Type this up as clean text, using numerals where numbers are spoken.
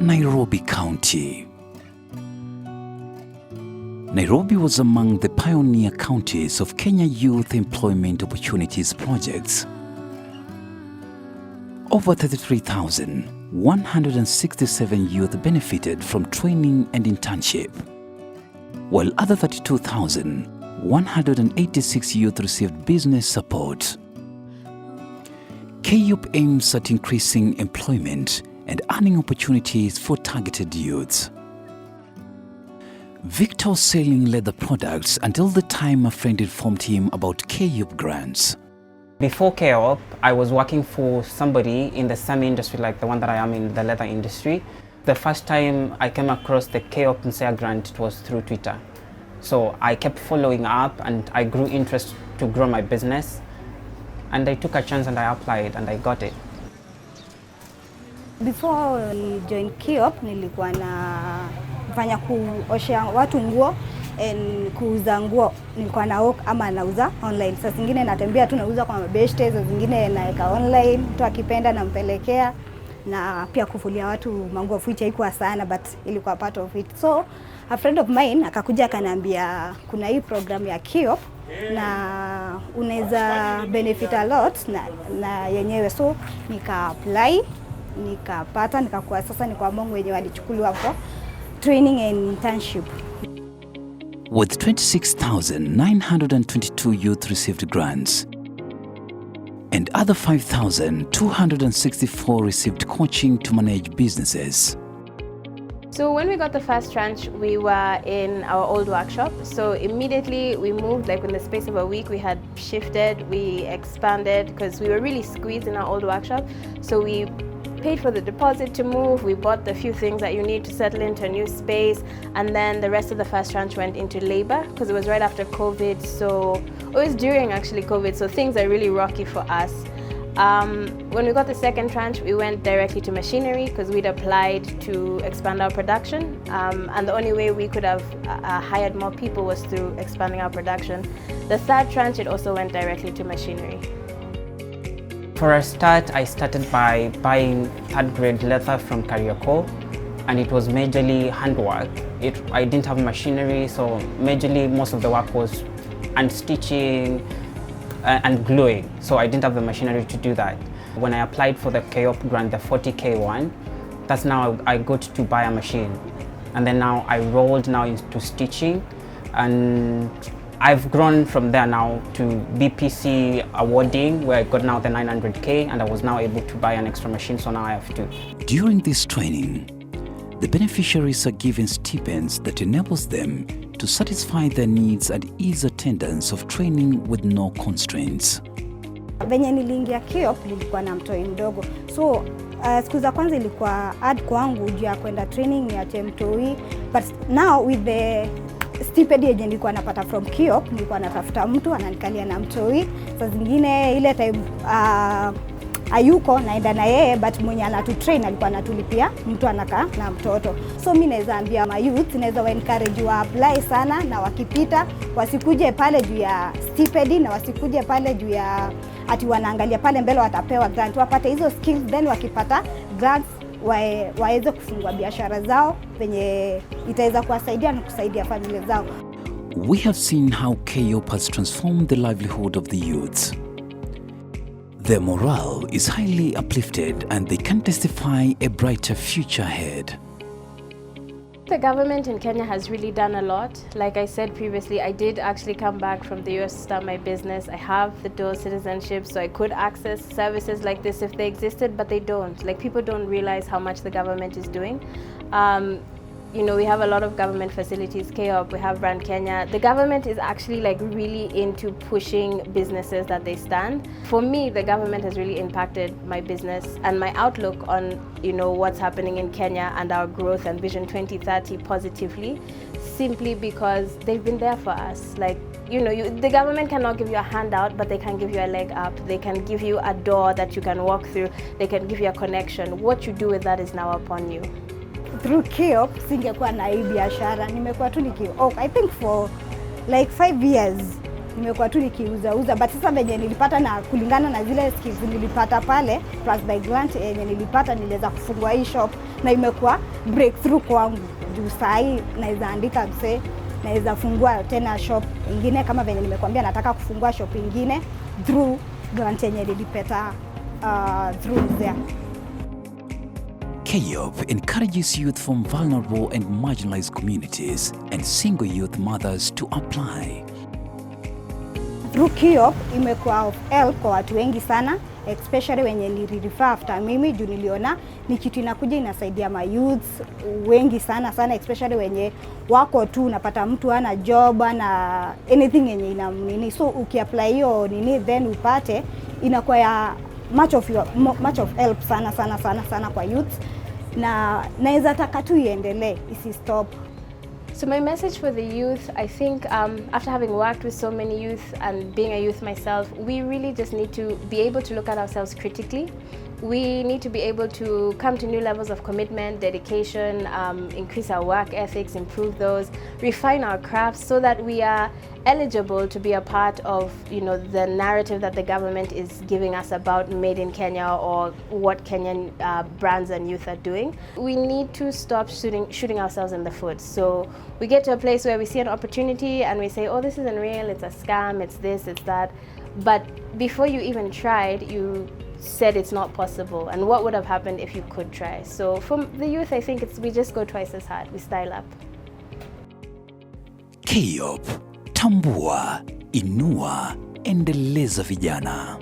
Nairobi County. Nairobi was among the pioneer counties of Kenya Youth Employment Opportunities projects. Over 33,167 youth benefited from training and internship, while other 32,186 youth received business support. KYEOP aims at increasing employment and earning opportunities for targeted youths. Victor was selling leather products until the time a friend informed him about KYEOP grants. Before KYEOP, I was working for somebody in the same industry like the one that I am in, the leather industry. The first time I came across the KYEOP Nsea grant, it was through Twitter. So I kept following up and I grew interest to grow my business. And I took a chance and I applied and I got it. Before I joined KYEOP, nilikuwa nafanya kuoshea watu nguo and kuuza nguo. Nilikuwa naok ama nauza online. Sasa zingine natembea tu nauza kwa mabeshte, sasa zingine naeka online, mtu akipenda nampelekea, na pia kufulia watu manguo fuicha haikuwa sana but ilikuwa part of it. So a friend of mine akakuja akaniambia kuna hii program ya KYEOP na unaweza benefit a lot na yenyewe, so nika apply, nikapata, nikakuwa sasa ni kwa mongo wenyewe walichukuliwa for training and internship. With 26,922 youth received grants and other 5,264 received coaching to manage businesses. So when we got the first tranche, we were in our old workshop. So immediately we moved, like in the space of a week, we had shifted, we expanded because we were really squeezed in our old workshop. So we paid for the deposit to move, we bought the few things that you need to settle into a new space, and then the rest of the first tranche went into labor because it was right after COVID. So it was during actually COVID, so things are really rocky for us. When we got the second tranche, we went directly to machinery because we'd applied to expand our production, and the only way we could have hired more people was through expanding our production. The third tranche, it also went directly to machinery. For a start, I started by buying third-grade leather from KYEOP, and it was majorly handwork. I didn't have machinery, so majorly most of the work was unstitching and gluing, so I didn't have the machinery to do that. When I applied for the KYEOP grant, the 40K one, that's now I got to buy a machine. And then now I rolled now into stitching, and I've grown from there now to BPC awarding, where I got now the 900K, and I was now able to buy an extra machine, so now I have two. During this training, the beneficiaries are given stipends that enables them to satisfy their needs and ease attendance of training with no constraints. Venye niliingia KYEOP nilikuwa na mtoi mdogo. So siku za kwanza ilikuwa hard kwangu juu ya kwenda training ya mtoi, but now with the stipend yenye nilikuwa napata from KYEOP, nilikuwa natafuta mtu ananikalia na mtoi. Saa zingine ile time ayuko naenda na yeye, but mwenye anatutrain alikuwa anatulipia mtu anakaa na mtoto. So mimi naweza ambia ma youth, naweza wa encourage wa apply sana, na wakipita wasikuje pale juu ya stipend, na wasikuje pale juu ya ati wanaangalia pale mbele watapewa grant. Wapate hizo skills, then wakipata grants waweze kufungua biashara zao penye itaweza kuwasaidia na kusaidia familia zao. We have seen how KYEOP has transformed the livelihood of the youths. Their morale is highly uplifted and they can testify a brighter future ahead. The government in Kenya has really done a lot. Like I said previously, I did actually come back from the US to start my business. I have the dual citizenship, so I could access services like this if they existed, but they don't. Like, people don't realize how much the government is doing. You know, we have a lot of government facilities, KYEOP, we have Brand Kenya. The government is actually like really into pushing businesses that they stand. For me, the government has really impacted my business and my outlook on, you know, what's happening in Kenya and our growth and Vision 2030 positively, simply because they've been there for us. Like, you know, the government cannot give you a handout, but they can give you a leg up. They can give you a door that you can walk through. They can give you a connection. What you do with that is now upon you. Through KYEOP, singekuwa na hii biashara. Nimekuwa tu I think for like 5 years nimekuwa tu nikiuza, but sasa venye nilipata na kulingana na zile skills nilipata pale plus by grant yenye nilipata, niliweza kufungua hii shop na imekuwa breakthrough kwangu. Juu sahi naweza andika mse, naweza fungua tena shop ingine kama venye nimekuambia nataka kufungua shop ingine through grant yenye nilipata through there. KYEOP encourages youth from vulnerable and marginalized communities and single youth mothers to apply. Through KYEOP imekuwa of help kwa watu wengi sana, especially wenye nilirefer after mimi juu niliona ni kitu inakuja inasaidia ma youths wengi sana sana, especially wenye wako tu unapata mtu hana job na anything yenye ina nini, so ukiapply hiyo nini then upate inakuwa ya much of help sana sana sana sana kwa youths, na naweza taka tu iendelee isi stop. So my message for the youth, I think after having worked with so many youth and being a youth myself, we really just need to be able to look at ourselves critically. We need to be able to come to new levels of commitment, dedication, increase our work ethics, improve those, refine our crafts so that we are eligible to be a part of, you know, the narrative that the government is giving us about made in Kenya or what Kenyan brands and youth are doing. We need to stop shooting ourselves in the foot. So we get to a place where we see an opportunity and we say, oh, this isn't real, it's a scam, it's this, it's that. But before you even tried, you said it's not possible, and what would have happened if you could try. So for the youth, I think we just go twice as hard, we style up. KYEOP, tambua, inua, endeleza vijana.